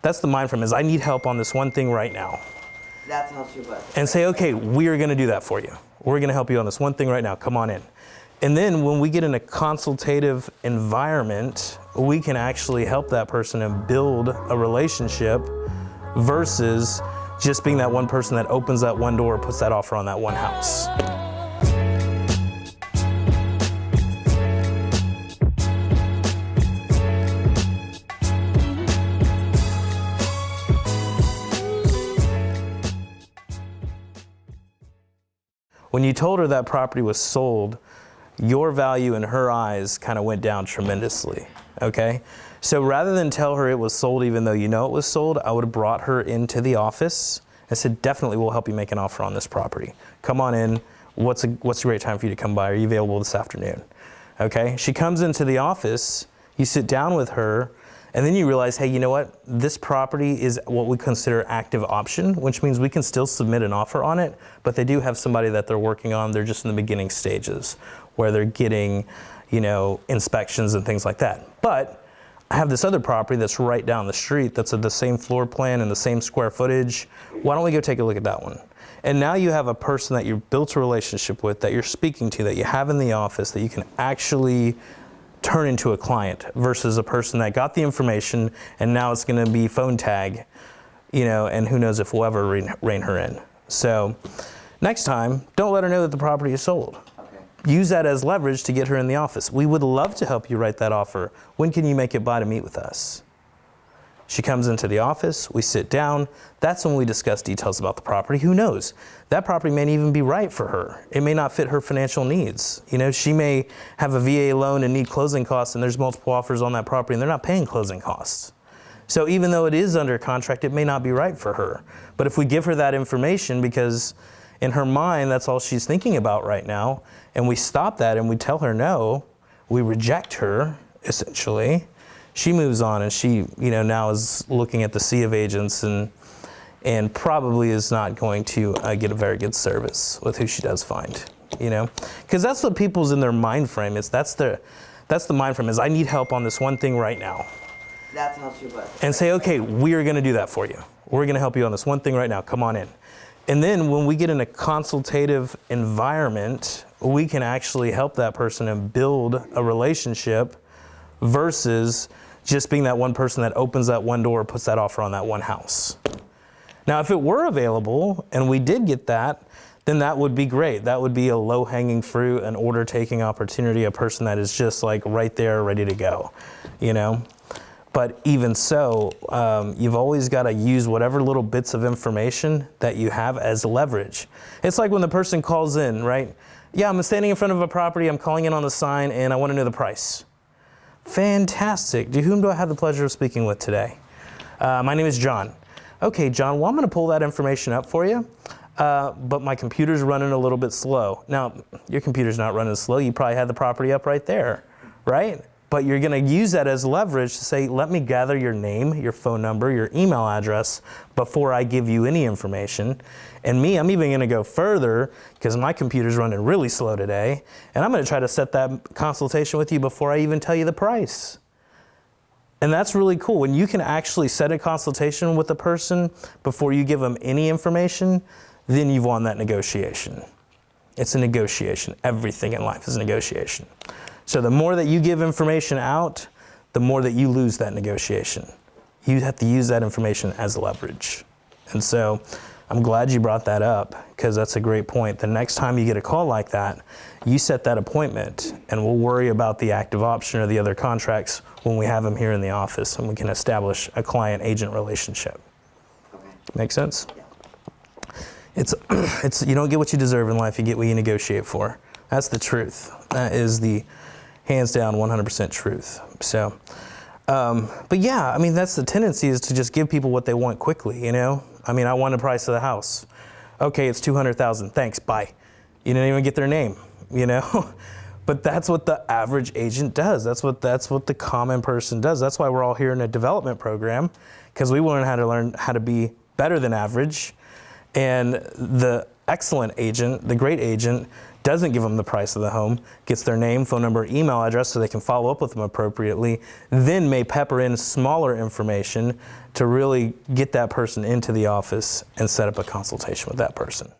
That's the mind frame, is I need help on this one thing right now. That's how she was. And say, okay, we are gonna do that for you. We're gonna help you on this one thing right now, come on in. And then when we get in a consultative environment, we can actually help that person and build a relationship versus just being that one person that opens that one door, puts that offer on that one house. When you told her that property was sold, your value in her eyes kind of went down tremendously, okay? So rather than tell her it was sold even though you know it was sold, I would have brought her into the office and said, definitely we'll help you make an offer on this property. Come on in, what's a great time for you to come by? Are you available this afternoon? Okay, she comes into the office, you sit down with her, and then you realize, hey, you know what? This property is what we consider active option, which means we can still submit an offer on it, but they do have somebody that they're working on. They're just in the beginning stages where they're getting, inspections and things like that. But I have this other property that's right down the street that's of the same floor plan and the same square footage. Why don't we go take a look at that one? And now you have a person that you've built a relationship with, that you're speaking to, that you have in the office, that you can actually turn into a client versus a person that got the information and now it's going to be phone tag, and who knows if we'll ever rein her in. So next time, don't let her know that the property is sold. Okay. Use that as leverage to get her in the office. We would love to help you write that offer. When can you make it by to meet with us? She comes into the office, we sit down. That's when we discuss details about the property. Who knows? That property may not even be right for her. It may not fit her financial needs. She may have a VA loan and need closing costs, and there's multiple offers on that property and they're not paying closing costs. So even though it is under contract, it may not be right for her. But if we give her that information, because in her mind, that's all she's thinking about right now, and we stop that and we tell her no, we reject her, essentially, she moves on and she, now is looking at the sea of agents and probably is not going to get a very good service with who she does find, Because that's what people's in their mind frame is. That's the mind frame, is I need help on this one thing right now. That's how she was. And say, okay, we are gonna do that for you. We're gonna help you on this one thing right now, come on in. And then when we get in a consultative environment, we can actually help that person and build a relationship versus just being that one person that opens that one door, puts that offer on that one house. Now, if it were available and we did get that, then that would be great. That would be a low-hanging fruit, an order-taking opportunity, a person that is just like right there, ready to go, But even so, you've always got to use whatever little bits of information that you have as leverage. It's like when the person calls in, right? Yeah, I'm standing in front of a property, I'm calling in on the sign, and I want to know the price. Fantastic. To whom do I have the pleasure of speaking with today? My name is John. Okay, John, well, I'm going to pull that information up for you, but my computer's running a little bit slow. Now, your computer's not running slow. You probably had the property up right there, right? But you're going to use that as leverage to say, let me gather your name, your phone number, your email address before I give you any information. And I'm even going to go further because my computer's running really slow today. And I'm going to try to set that consultation with you before I even tell you the price. And that's really cool. When you can actually set a consultation with a person before you give them any information, then you've won that negotiation. It's a negotiation. Everything in life is a negotiation. So the more that you give information out, the more that you lose that negotiation. You have to use that information as leverage. And so I'm glad you brought that up because that's a great point. The next time you get a call like that, you set that appointment and we'll worry about the active option or the other contracts when we have them here in the office and we can establish a client-agent relationship. Okay. Make sense? Yeah. It's you don't get what you deserve in life, you get what you negotiate for. That's the truth. That is the hands down 100% truth. So, but yeah, that's the tendency is to just give people what they want quickly, I want the price of the house. Okay, it's $200,000, thanks, bye. You didn't even get their name, But that's what the average agent does. That's what the common person does. That's why we're all here in a development program, because we learn how to be better than average. And the excellent agent, the great agent, doesn't give them the price of the home, gets their name, phone number, email address so they can follow up with them appropriately, then may pepper in smaller information to really get that person into the office and set up a consultation with that person.